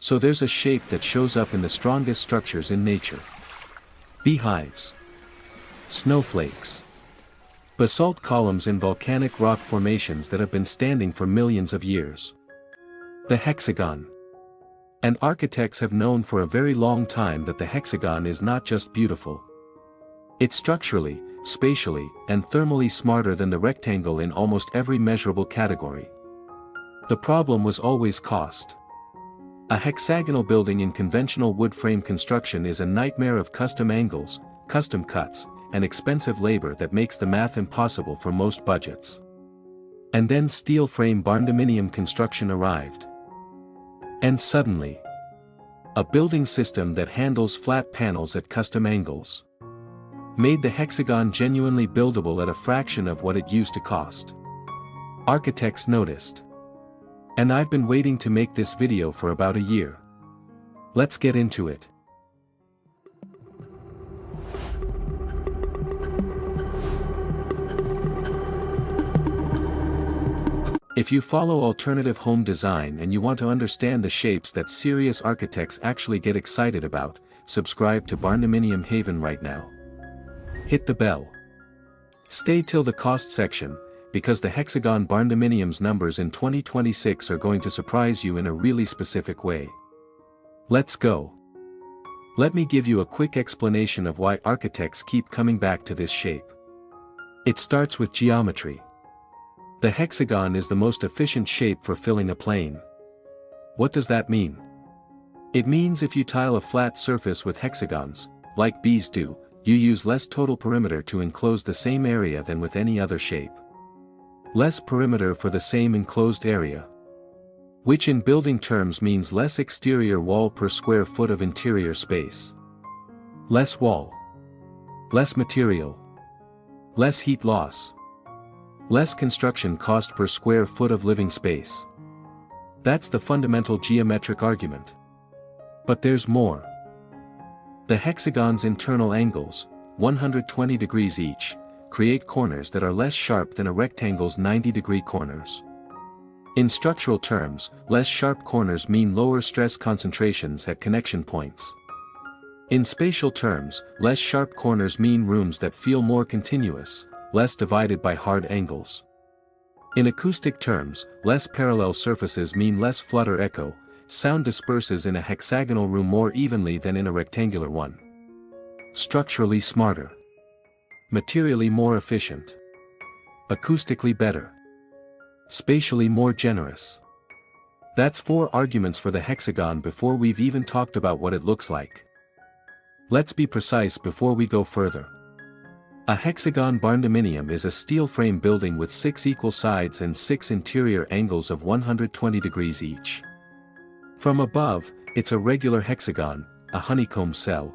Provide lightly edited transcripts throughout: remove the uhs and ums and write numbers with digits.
So there's a shape that shows up in the strongest structures in nature. Beehives. Snowflakes. Basalt columns in volcanic rock formations that have been standing for millions of years. The hexagon. And architects have known for a very long time that the hexagon is not just beautiful. It's structurally, spatially, and thermally smarter than the rectangle in almost every measurable category. The problem was always cost. A hexagonal building in conventional wood frame construction is a nightmare of custom angles, custom cuts, and expensive labor that makes the math impossible for most budgets. And then steel frame barndominium construction arrived. And suddenly, a building system that handles flat panels at custom angles made the hexagon genuinely buildable at a fraction of what it used to cost. Architects noticed. And I've been waiting to make this video for about a year. Let's get into it. If you follow alternative home design and you want to understand the shapes that serious architects actually get excited about, subscribe to Barndominium Haven right now. Hit the bell. Stay till the cost section, because the Hexagon Barndominium's numbers in 2026 are going to surprise you in a really specific way. Let's go. Let me give you a quick explanation of why architects keep coming back to this shape. It starts with geometry. The hexagon is the most efficient shape for filling a plane. What does that mean? It means if you tile a flat surface with hexagons, like bees do, you use less total perimeter to enclose the same area than with any other shape. Less perimeter for the same enclosed area. Which in building terms means less exterior wall per square foot of interior space. Less wall. Less material. Less heat loss. Less construction cost per square foot of living space. That's the fundamental geometric argument. But there's more. The hexagon's internal angles, 120 degrees each, create corners that are less sharp than a rectangle's 90-degree corners. In structural terms, less sharp corners mean lower stress concentrations at connection points. In spatial terms, less sharp corners mean rooms that feel more continuous, less divided by hard angles. In acoustic terms, less parallel surfaces mean less flutter echo, sound disperses in a hexagonal room more evenly than in a rectangular one. Structurally smarter. Materially more efficient. Acoustically better. Spatially more generous. That's 4 arguments for the hexagon before we've even talked about what it looks like. Let's be precise before we go further. A hexagon barndominium is a steel frame building with 6 equal sides and 6 interior angles of 120 degrees each. From above, it's a regular hexagon, a honeycomb cell.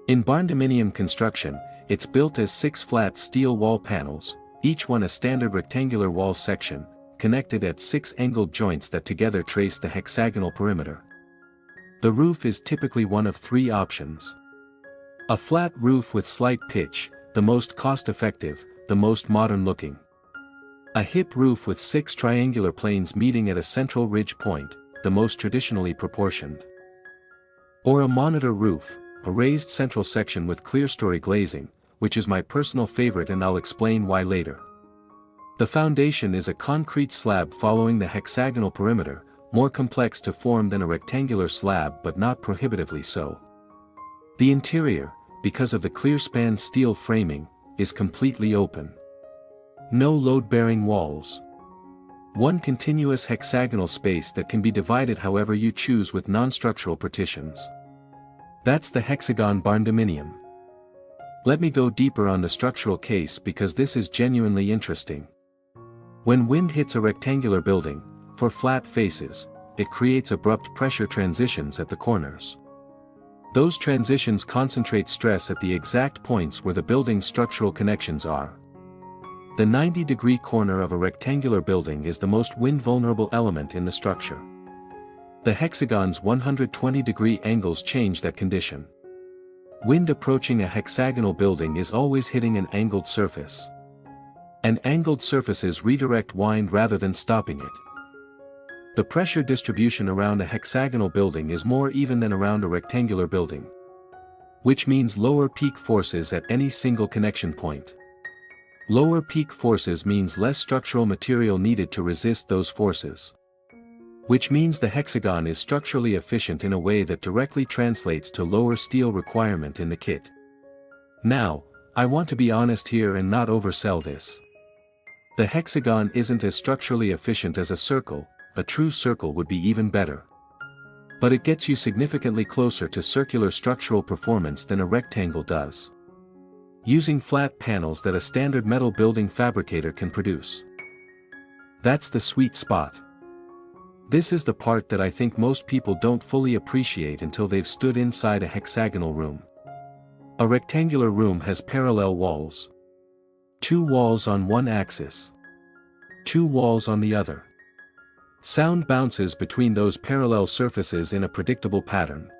In barndominium construction, it's built as 6 flat steel wall panels, each one a standard rectangular wall section, connected at 6 angled joints that together trace the hexagonal perimeter. The roof is typically one of 3 options. A flat roof with slight pitch, the most cost-effective, the most modern-looking. A hip roof with 6 triangular planes meeting at a central ridge point, the most traditionally proportioned. Or a monitor roof, a raised central section with clerestory glazing, which is my personal favorite and I'll explain why later. The foundation is a concrete slab following the hexagonal perimeter, more complex to form than a rectangular slab but not prohibitively so. The interior, because of the clear-span steel framing, is completely open. No load-bearing walls. One continuous hexagonal space that can be divided however you choose with non-structural partitions. That's the hexagon barndominium. Let me go deeper on the structural case because this is genuinely interesting. When wind hits a rectangular building, for flat faces, it creates abrupt pressure transitions at the corners. Those transitions concentrate stress at the exact points where the building's structural connections are. The 90-degree corner of a rectangular building is the most wind-vulnerable element in the structure. The hexagon's 120-degree angles change that condition. Wind approaching a hexagonal building is always hitting an angled surface. And angled surfaces redirect wind rather than stopping it. The pressure distribution around a hexagonal building is more even than around a rectangular building. Which means lower peak forces at any single connection point. Lower peak forces means less structural material needed to resist those forces. Which means the hexagon is structurally efficient in a way that directly translates to lower steel requirement in the kit. Now, I want to be honest here and not oversell this. The hexagon isn't as structurally efficient as a circle, a true circle would be even better. But it gets you significantly closer to circular structural performance than a rectangle does. Using flat panels that a standard metal building fabricator can produce. That's the sweet spot. This is the part that I think most people don't fully appreciate until they've stood inside a hexagonal room. A rectangular room has parallel walls. 2 walls on one axis. 2 walls on the other. Sound bounces between those parallel surfaces in a predictable pattern.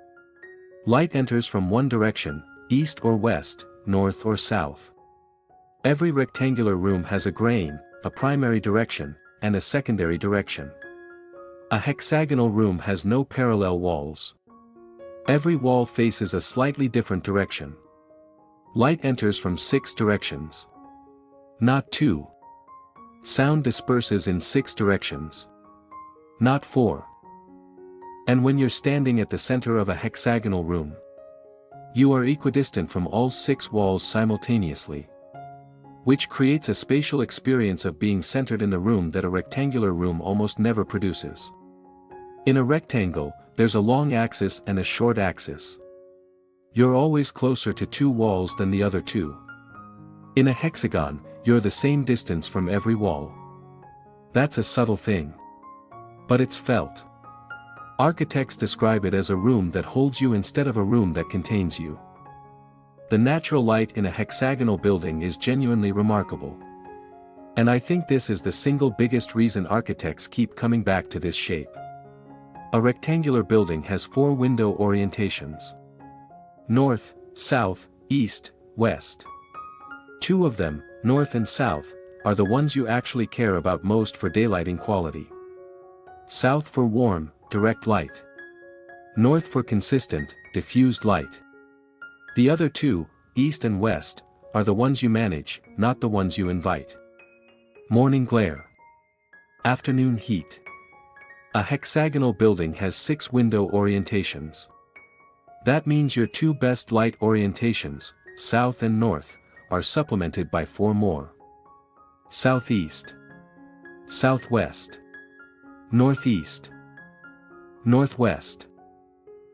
Light enters from one direction, east or west, north or south. Every rectangular room has a grain, a primary direction, and a secondary direction. A hexagonal room has no parallel walls. Every wall faces a slightly different direction. Light enters from 6 directions. Not 2. Sound disperses in 6 directions. Not 4. And when you're standing at the center of a hexagonal room, you are equidistant from all 6 walls simultaneously. Which creates a spatial experience of being centered in the room that a rectangular room almost never produces. In a rectangle, there's a long axis and a short axis. You're always closer to 2 walls than the other 2. In a hexagon, you're the same distance from every wall. That's a subtle thing. But it's felt. Architects describe it as a room that holds you instead of a room that contains you. The natural light in a hexagonal building is genuinely remarkable. And I think this is the single biggest reason architects keep coming back to this shape. A rectangular building has 4 window orientations. North, south, east, west. 2 of them, north and south, are the ones you actually care about most for daylighting quality. South for warm, direct light. North for consistent, diffused light. The other 2, east and west, are the ones you manage, not the ones you invite. Morning glare. Afternoon heat. A hexagonal building has 6 window orientations. That means your 2 best light orientations, south and north, are supplemented by 4 more. Southeast. Southwest. Northeast. Northwest.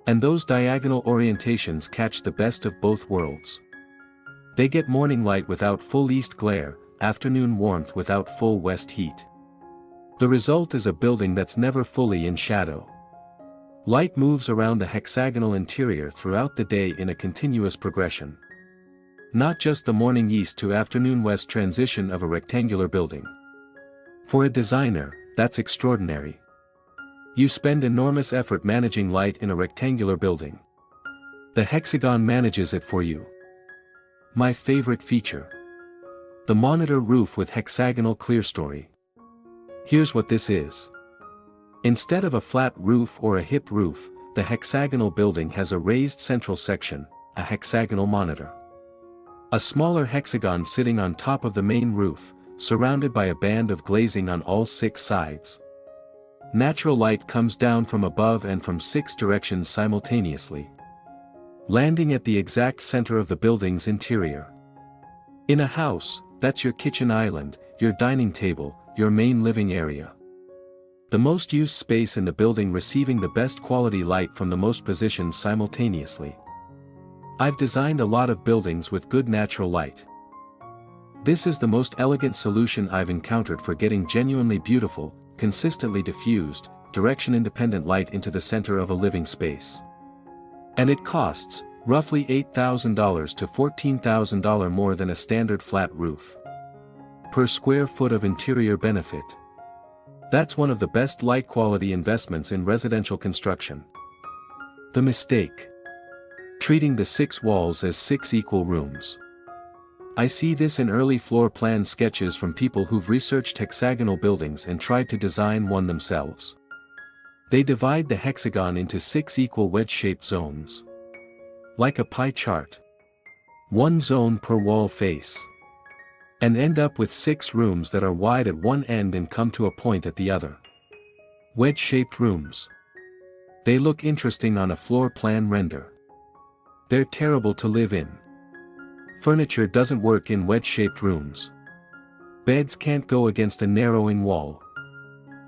And those diagonal orientations catch the best of both worlds. They get morning light without full east glare, afternoon warmth without full west heat. The result is a building that's never fully in shadow. Light moves around the hexagonal interior throughout the day in a continuous progression. Not just the morning east to afternoon west transition of a rectangular building. For a designer, that's extraordinary. You spend enormous effort managing light in a rectangular building. The hexagon manages it for you. My favorite feature. The monitor roof with hexagonal clerestory. Here's what this is. Instead of a flat roof or a hip roof, the hexagonal building has a raised central section, a hexagonal monitor. A smaller hexagon sitting on top of the main roof, surrounded by a band of glazing on all 6 sides. Natural light comes down from above and from 6 directions simultaneously, landing at the exact center of the building's interior. In a house, that's your kitchen island, your dining table, your main living area. The most used space in the building receiving the best quality light from the most positions simultaneously. I've designed a lot of buildings with good natural light. This is the most elegant solution I've encountered for getting genuinely beautiful, consistently diffused, direction-independent light into the center of a living space. And it costs, roughly $8,000 to $14,000 more than a standard flat roof. Per square foot of interior benefit. That's one of the best light quality investments in residential construction. The mistake. Treating the 6 walls as 6 equal rooms. I see this in early floor plan sketches from people who've researched hexagonal buildings and tried to design one themselves. They divide the hexagon into 6 equal wedge-shaped zones. Like a pie chart. One zone per wall face. And end up with 6 rooms that are wide at one end and come to a point at the other. Wedge-shaped rooms. They look interesting on a floor plan render. They're terrible to live in. Furniture doesn't work in wedge-shaped rooms. Beds can't go against a narrowing wall.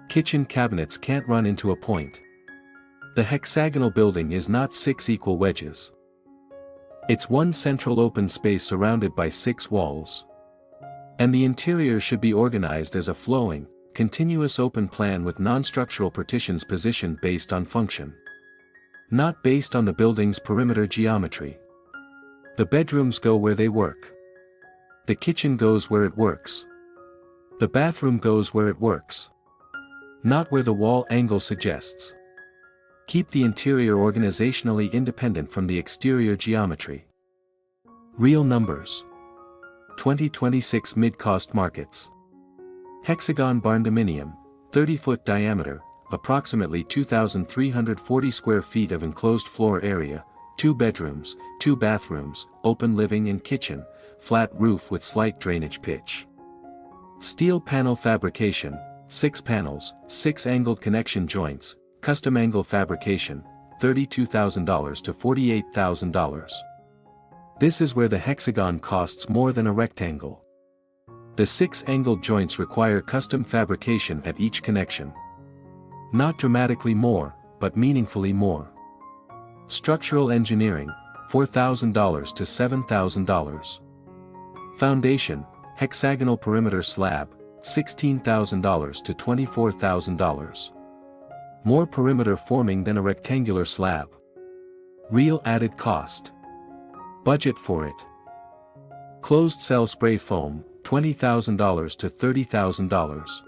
Kitchen cabinets can't run into a point. The hexagonal building is not 6 equal wedges. It's one central open space surrounded by 6 walls. And the interior should be organized as a flowing, continuous open plan with non-structural partitions positioned based on function. Not based on the building's perimeter geometry. The bedrooms go where they work. The kitchen goes where it works. The bathroom goes where it works. Not where the wall angle suggests. Keep the interior organizationally independent from the exterior geometry. Real numbers. 2026 mid-cost markets. Hexagon Barndominium, 30-foot diameter, approximately 2,340 square feet of enclosed floor area, 2 bedrooms, 2 bathrooms, open living and kitchen, flat roof with slight drainage pitch. Steel panel fabrication, 6 panels, 6 angled connection joints, custom angle fabrication, $32,000 to $48,000. This is where the hexagon costs more than a rectangle. The 6 angled joints require custom fabrication at each connection. Not dramatically more, but meaningfully more. Structural engineering, $4,000 to $7,000. Foundation, hexagonal perimeter slab, $16,000 to $24,000. More perimeter forming than a rectangular slab. Real added cost. Budget for it. Closed cell spray foam, $20,000 to $30,000.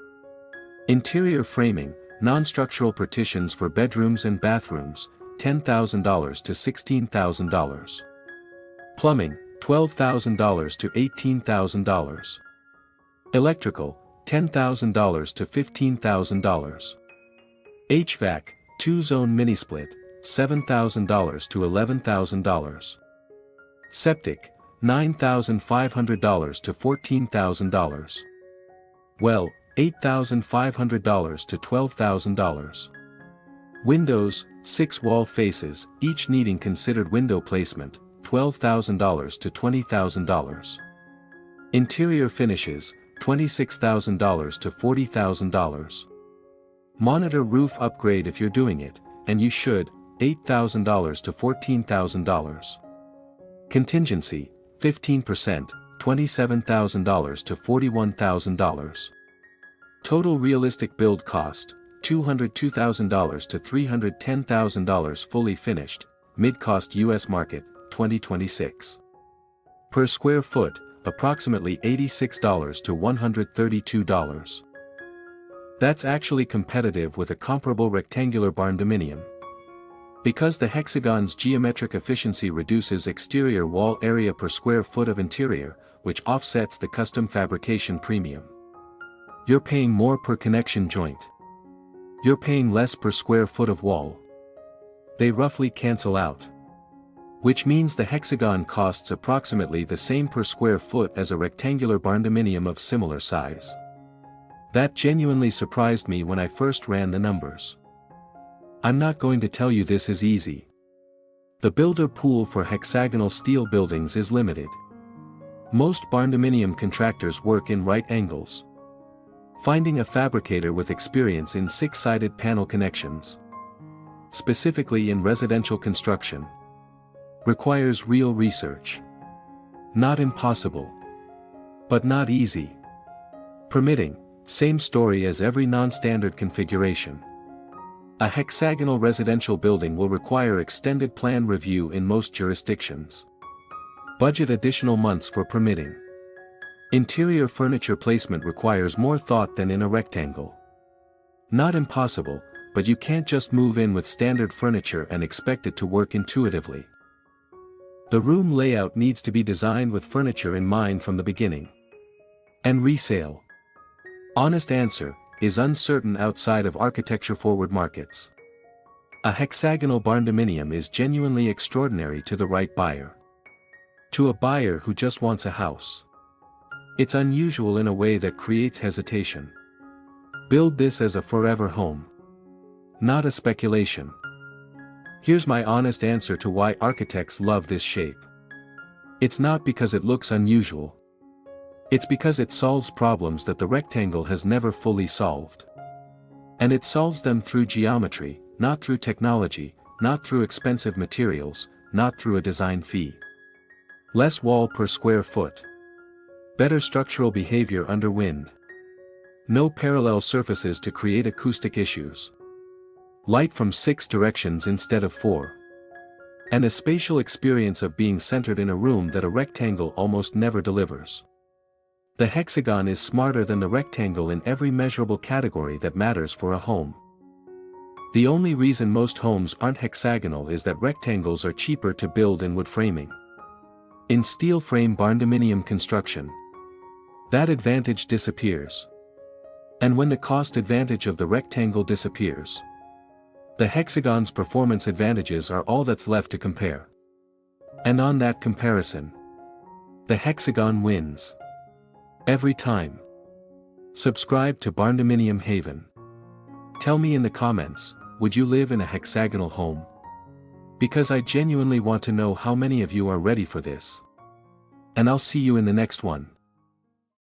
Interior framing, non-structural partitions for bedrooms and bathrooms, $10,000 to $16,000. Plumbing, $12,000 to $18,000. Electrical, $10,000 to $15,000. HVAC, 2-zone mini-split, $7,000 to $11,000. Septic, $9,500 to $14,000. Well, $8,500 to $12,000. Windows, 6 wall faces, each needing considered window placement, $12,000 to $20,000. Interior finishes, $26,000 to $40,000. Monitor roof upgrade if you're doing it, and you should, $8,000 to $14,000. Contingency, 15%, $27,000 to $41,000. Total realistic build cost, $202,000 to $310,000 fully finished, mid-cost US market, 2026. Per square foot, approximately $86 to $132. That's actually competitive with a comparable rectangular barndominium. Because the hexagon's geometric efficiency reduces exterior wall area per square foot of interior, which offsets the custom fabrication premium. You're paying more per connection joint. You're paying less per square foot of wall. They roughly cancel out. Which means the hexagon costs approximately the same per square foot as a rectangular barndominium of similar size. That genuinely surprised me when I first ran the numbers. I'm not going to tell you this is easy. The builder pool for hexagonal steel buildings is limited. Most barndominium contractors work in right angles. Finding a fabricator with experience in 6-sided panel connections, specifically in residential construction, requires real research. Not impossible, but not easy. Permitting, same story as every non-standard configuration. A hexagonal residential building will require extended plan review in most jurisdictions. Budget additional months for permitting. Interior furniture placement requires more thought than in a rectangle. Not impossible, but you can't just move in with standard furniture and expect it to work intuitively. The room layout needs to be designed with furniture in mind from the beginning. And resale. Honest answer, is uncertain outside of architecture-forward markets. A hexagonal barndominium is genuinely extraordinary to the right buyer. To a buyer who just wants a house. It's unusual in a way that creates hesitation. Build this as a forever home. Not a speculation. Here's my honest answer to why architects love this shape. It's not because it looks unusual. It's because it solves problems that the rectangle has never fully solved. And it solves them through geometry, not through technology, not through expensive materials, not through a design fee. Less wall per square foot. Better structural behavior under wind. No parallel surfaces to create acoustic issues. Light from 6 directions instead of 4. And a spatial experience of being centered in a room that a rectangle almost never delivers. The hexagon is smarter than the rectangle in every measurable category that matters for a home. The only reason most homes aren't hexagonal is that rectangles are cheaper to build in wood framing. In steel frame barndominium construction, that advantage disappears. And when the cost advantage of the rectangle disappears, the hexagon's performance advantages are all that's left to compare. And on that comparison, the hexagon wins. Every time. Subscribe to Barndominium Haven. Tell me in the comments, would you live in a hexagonal home? Because I genuinely want to know how many of you are ready for this. And I'll see you in the next one.